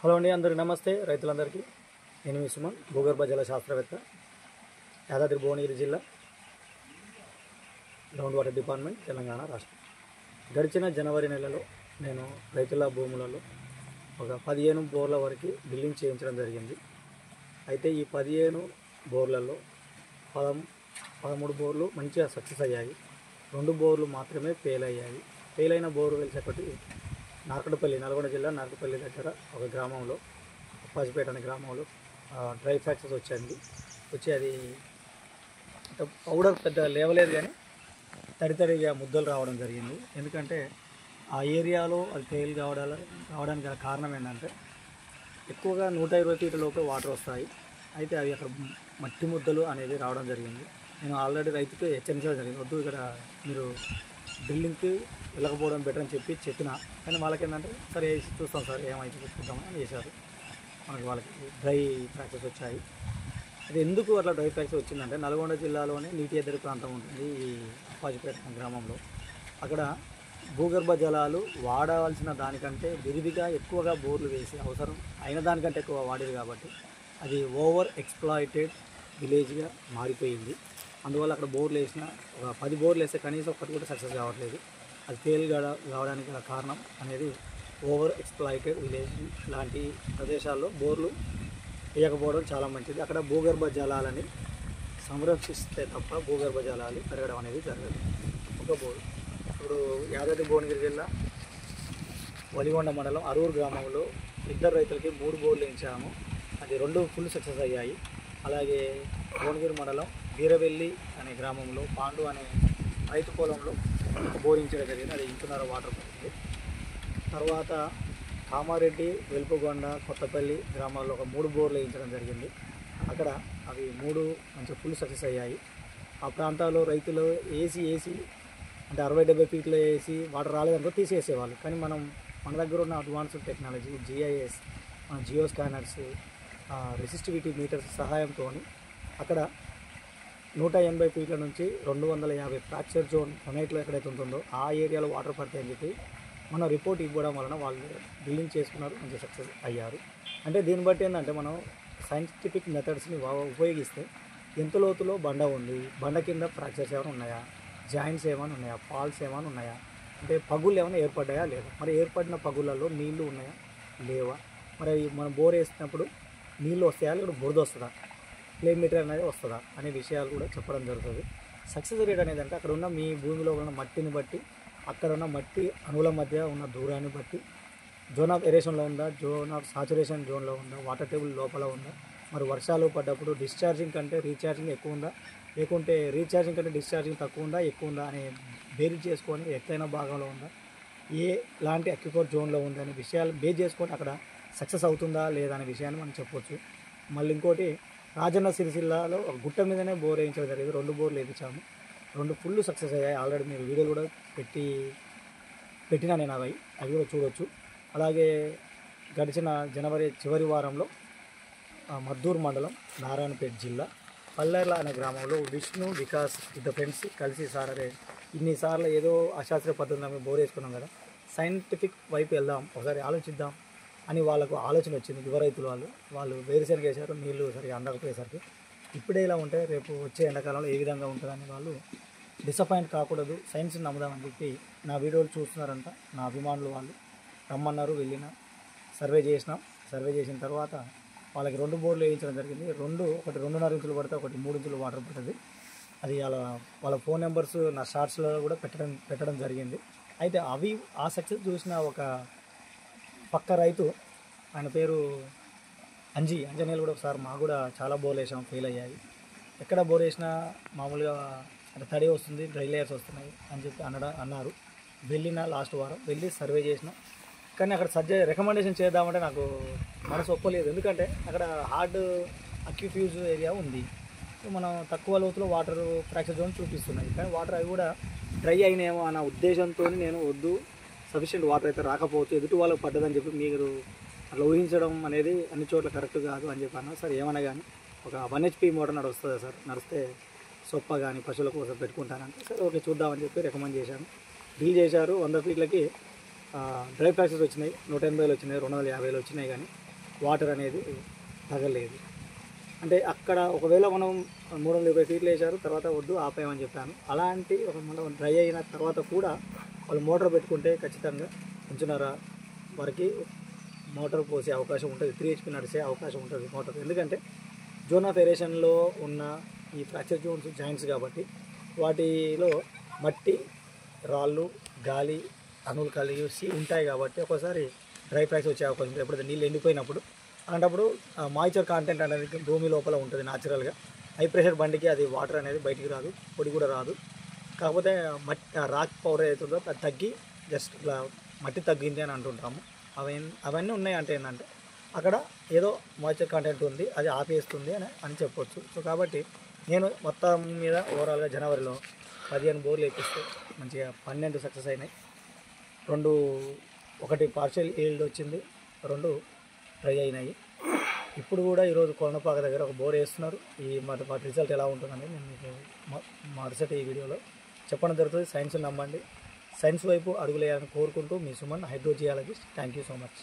Hello అండి, అందరికీ నమస్తే. రైతులందరికీ నేను మీ సుమన్, భూగర్భ జల శాస్త్రవేత్త, యాదాద్రి భువనగిరి జిల్లా, గ్రౌండ్ వాటర్ డిపార్ట్మెంట్, తెలంగాణ రాష్ట్రం. గడిచిన జనవరి నెలలో నేను రైతుల భూములలో ఒక 15 బోర్ల వరకు డ్రిల్లింగ్ చేయించడం జరిగింది. అయితే ఈ 15 బోర్లలో 13 బోర్లు మంచిగా సక్సెస్ అయ్యాయి. 2 బోర్లు మాత్రమే ఫెయిల్ అయ్యాయి. ఫెయిల్ అయిన బోరు వెలిసి ఒకటి నార్కటపల్లి, నల్గొండ జిల్లా నార్కటపల్లి దగ్గర ఒక గ్రామంలో, అప్పాజిపేట అనే గ్రామంలో డ్రై ఫ్రాక్చర్స్ వచ్చి అది పౌడర్ పెద్ద లేవలేదు, కానీ తడితడిగా ముద్దలు రావడం జరిగింది. ఎందుకంటే ఆ ఏరియాలో అది ఫెయిల్ కావడానికి గల కారణం ఏంటంటే ఎక్కువగా 120 ఫీట్ల లోపల వాటర్ వస్తాయి. అయితే అవి అక్కడ మట్టి ముద్దలు అనేది రావడం జరిగింది. నేను ఆల్రెడీ రైతుకి హెచ్చరించడం జరిగింది, వద్దు ఇక్కడ మీరు డ్రిల్లింగ్కి వెళ్ళకపోవడం బెటర్ అని చెప్పిన, కానీ వాళ్ళకి ఏంటంటే సరే చూస్తాం సార్ ఏమైతే చూద్దామని చేశారు. వాళ్ళకి డ్రై ఫ్రాక్చర్స్ వచ్చాయి. అది ఎందుకు అట్లా డ్రై ఫ్రాక్చర్ వచ్చిందంటే నల్గొండ జిల్లాలోనే నీటి ఎద్దడి ప్రాంతం ఉంటుంది ఈ అప్పాజిపేట గ్రామంలో. అక్కడ భూగర్భ జలాలు వాడవలసిన దానికంటే విరివిగా ఎక్కువగా బోర్లు వేసి అవసరం అయిన దానికంటే ఎక్కువ వాడేది కాబట్టి అది ఓవర్ ఎక్స్‌ప్లాయిటెడ్ విలేజ్గా మారిపోయింది. అందువల్ల అక్కడ బోర్లు వేసిన ఒక 10 బోర్లు వేస్తే కనీసం ఒక్కటి కూడా సక్సెస్ కావట్లేదు. అది ఫెయిల్ కావడానికి గల కారణం అనేది ఓవర్ ఎక్స్‌ప్లాయిటెడ్ విలేజ్ లాంటి ప్రదేశాల్లో బోర్లు వేయకపోవడం చాలా మంచిది. అక్కడ భూగర్భ జలాలని సంరక్షిస్తే తప్ప భూగర్భ జలాలు పెరగడం అనేది జరగదు. ఒక బోరు ఇప్పుడు యాదాద్రి భువనగిరి జిల్లా వలిగొండ మండలం అరూరు గ్రామంలో 2 రైతులకి 3 బోర్లు వేయించాము. అది 2 ఫుల్ సక్సెస్ అయ్యాయి. అలాగే భువనగిరి మండలం వీరవెల్లి అనే గ్రామంలో పాండు అనే రైతు పొలంలో బోరించడం జరిగింది. అది ఇంటున్నర వాటర్ పడుతుంది. తర్వాత కామారెడ్డి, వెలుపుగొండ, కొత్తపల్లి గ్రామాల్లో ఒక 3 బోర్లు వేయించడం జరిగింది. అక్కడ అవి 3 మంచిగా ఫుల్ సక్సెస్ అయ్యాయి. ఆ ప్రాంతాల్లో రైతులు ఏసీ అంటే 60-70 ఫీట్లో వేసి వాటర్ రాలేదనుకో తీసేసేవాళ్ళు. కానీ మన దగ్గర ఉన్న advanced technology GIS, geo scanners, resistivity meters సహాయంతో అక్కడ 180 ఫీట్ల నుంచి 250 ఫ్రాక్చర్ జోన్ కొనైట్లో ఎక్కడైతే ఉంటుందో ఆ ఏరియాలో వాటర్ పడతాయని చెప్పి మనం రిపోర్ట్ ఇవ్వడం వలన వాళ్ళు డ్రిల్లింగ్ చేసుకున్నారు, మంచి సక్సెస్ అయ్యారు. అంటే దీన్ని బట్టి ఏంటంటే మనం సైంటిఫిక్ మెథడ్స్ని ఉపయోగిస్తే ఎంత లోతులో బండ ఉంది, బండ కింద ఫ్రాక్చర్స్ ఏమైనా ఉన్నాయా, జాయింట్స్ ఏమైనా ఉన్నాయా, ఫాల్స్ ఏమైనా ఉన్నాయా, అంటే పగుళ్ళు ఏమైనా ఏర్పడ్డాయా లేదా, మరి ఏర్పడిన పగుళ్ళల్లో నీళ్లు ఉన్నాయా లేవా, మరి మనం బోర్ వేసినప్పుడు నీళ్ళు వస్తాయా లేదా బురద వస్తుందా, ప్లే మీటర్ అనేది వస్తుందా అనే విషయాలు కూడా చెప్పడం జరుగుతుంది. సక్సెస్ రేట్ అనేది అంటే అక్కడ ఉన్న మీ భూమిలో ఉన్న మట్టిని బట్టి, అక్కడ ఉన్న మట్టి అణువుల మధ్య ఉన్న దూరాన్ని బట్టి, జోన్ ఆఫ్ ఎరేషన్లో ఉందా, జోన్ ఆఫ్ సాచురేషన్ జోన్లో ఉందా, వాటర్ టేబుల్ లోపల ఉందా, మరి వర్షాలు పడ్డప్పుడు డిశ్చార్జింగ్ కంటే రీఛార్జింగ్ ఎక్కువ ఉందా, లేకుంటే రీఛార్జింగ్ కంటే డిశ్చార్జింగ్ తక్కువ ఉందా ఎక్కువ ఉందా అని బేరీ చేసుకొని ఎత్తైన భాగంలో ఉందా, లాంటి అక్యుపర్ జోన్లో ఉందా అనే విషయాలు బేస్ చేసుకొని అక్కడ సక్సెస్ అవుతుందా లేదా అనే విషయాన్ని మనం చెప్పొచ్చు. మళ్ళీ ఇంకోటి రాజన్న సిరిసిల్లాలో ఒక గుట్ట మీదనే బోర్ వేయించడం జరిగింది. 2 బోర్లు వేయించాము, 2 ఫుల్ సక్సెస్ అయ్యాయి. ఆల్రెడీ మీరు వీడియోలు కూడా పెట్టినా నేను అవి కూడా చూడవచ్చు. అలాగే గడిచిన జనవరి చివరి వారంలో మద్దూరు మండలం నారాయణపేట జిల్లా పల్లెర్ల అనే గ్రామంలో విష్ణు, వికాస్ ఇద్దరు ఫ్రెండ్స్ కలిసి సార్ అరే ఇన్నిసార్లు ఏదో అశాస్త్రీయ పద్ధతిలో మేము బోర్ వేసుకున్నాం కదా, సైంటిఫిక్ వైపు వెళ్దాం, ఒకసారి ఆలోచిద్దాం అని వాళ్ళకు ఆలోచన వచ్చింది. యువ రైతులు వాళ్ళు వేరుశనగ వేశారు, నీళ్లు సరిగా అందకపోయేసరికి ఇప్పుడే ఇలా ఉంటే రేపు వచ్చే ఎండాకాలంలో ఏ విధంగా ఉంటుందని వాళ్ళు డిసప్పాయింట్ కాకూడదు, సైన్స్ని నమ్ముదామని చెప్పి నా వీడియోలు చూస్తున్నారంట నా అభిమానులు. వాళ్ళు రమ్మన్నారు, వెళ్ళిన సర్వే చేసిన తర్వాత వాళ్ళకి 2 బోర్లు వేయించడం జరిగింది. ఒకటి 2.5 ఇంచులు పడితే ఒకటి 3 ఇంచులు వాటర్ పడుతుంది. అది వాళ్ళ ఫోన్ నెంబర్స్ నా షార్ట్స్లో కూడా పెట్టడం జరిగింది. అయితే ఆ సక్సెస్ చూసిన ఒక పక్క రైతు, ఆయన పేరు అంజనేయులు కూడా ఒకసారి మాకు కూడా చాలా బోర్లు వేసాం, ఫెయిల్ అయ్యాయి. ఎక్కడ బోర్ వేసినా మామూలుగా అంటే తడి వస్తుంది, డ్రై లేయర్స్ వస్తున్నాయి అని చెప్పి అన్నారు. వెళ్ళిన లాస్ట్ వారం వెళ్ళి సర్వే చేసిన, కానీ అక్కడ రికమెండేషన్ చేద్దామంటే నాకు మనసు ఒప్పలేదు. ఎందుకంటే అక్కడ హార్డ్ అక్యూఫ్యూజ్ ఏరియా ఉంది, మనం తక్కువ లోతులో వాటర్ ఫ్రాక్చర్ జోన్ చూపిస్తున్నాయి, కానీ వాటర్ అవి కూడా డ్రై అయినాయేమో అన్న ఉద్దేశంతో నేను వద్దు, సఫిషియెంట్ వాటర్ అయితే రాకపోవచ్చు, ఎదుటి వాళ్ళకి పడ్డదని చెప్పి మీరు అట్లా ఊహించడం అనేది అన్ని చోట్ల కరెక్ట్ కాదు అని చెప్పి అన్నారు. సార్ ఏమన్నా కానీ ఒక 1 HP మోటార్ నడుస్తుందా సార్, నడిస్తే సొప్ప కానీ పశువుల కోసం పెట్టుకుంటానంటే సరే ఓకే చూద్దామని చెప్పి రికమెండ్ చేశాను. డ్రిల్ చేశారు. 100 ఫీట్లకి డ్రై ఫ్రాక్చర్స్ వచ్చినాయి, 180 వచ్చినాయి, 250 వచ్చినాయి, కానీ వాటర్ అనేది తగలేదు. అంటే అక్కడ ఒకవేళ మనం 320 ఫీట్లు వేశారు, తర్వాత వద్దు ఆపేయమని చెప్పాను. అలాంటి ఒక మనం డ్రై అయిన తర్వాత కూడా వాళ్ళు మోటార్ పెట్టుకుంటే ఖచ్చితంగా 1.5 వరకు మోటార్ పోసే అవకాశం ఉంటుంది, 3 HP నడిచే అవకాశం ఉంటుంది మోటార్. ఎందుకంటే జోన్ ఆఫ్ ఏరేషన్లో ఉన్న ఈ ఫ్రాక్చర్ జోన్స్ జాయింట్స్ కాబట్టి వాటిలో మట్టి, రాళ్ళు, గాలి, అణువులు కలిసి ఉంటాయి కాబట్టి ఒక్కోసారి డ్రై ఫ్రాక్చర్ వచ్చే అవకాశం ఉంటుంది. ఎప్పుడైతే నీళ్ళు ఎండిపోయినప్పుడు అలాంటప్పుడు మాయిశ్చర్ కాంటెంట్ అనేది భూమి లోపల ఉంటుంది న్యాచురల్గా. హై ప్రెషర్ బండికి అది వాటర్ అనేది బయటికి రాదు, పొడి కూడా రాదు. కాకపోతే మట్టి రాక్ పవర్ అవుతుందో అది తగ్గి జస్ట్ ఇట్లా మట్టి తగ్గింది అని అంటుంటాము. అవన్నీ ఉన్నాయి అంటే ఏంటంటే అక్కడ ఏదో మాయిశ్చర్ కాంటెంట్ ఉంది, అది ఆపేస్తుంది అని చెప్పొచ్చు. సో కాబట్టి నేను మొత్తం మీద ఓవరాల్గా జనవరిలో 15 బోర్లు వేపిస్తే మంచిగా 12 సక్సెస్ అయినాయి. 1 పార్షియల్ ఈల్డ్ వచ్చింది, 2 డ్రై అయినాయి. ఇప్పుడు కూడా ఈరోజు కొరణపాక దగ్గర ఒక బోర్ వేస్తున్నారు. వాటి రిజల్ట్ ఎలా ఉంటుందని నేను మీకు మరుసటి ఈ వీడియోలో చెప్పడం జరుగుతుంది. సైన్స్ నమ్మండి, సైన్స్ వైపు అడుగులేయాలని కోరుకుంటూ మీ Suman, hydrogeologist. Thank you so much.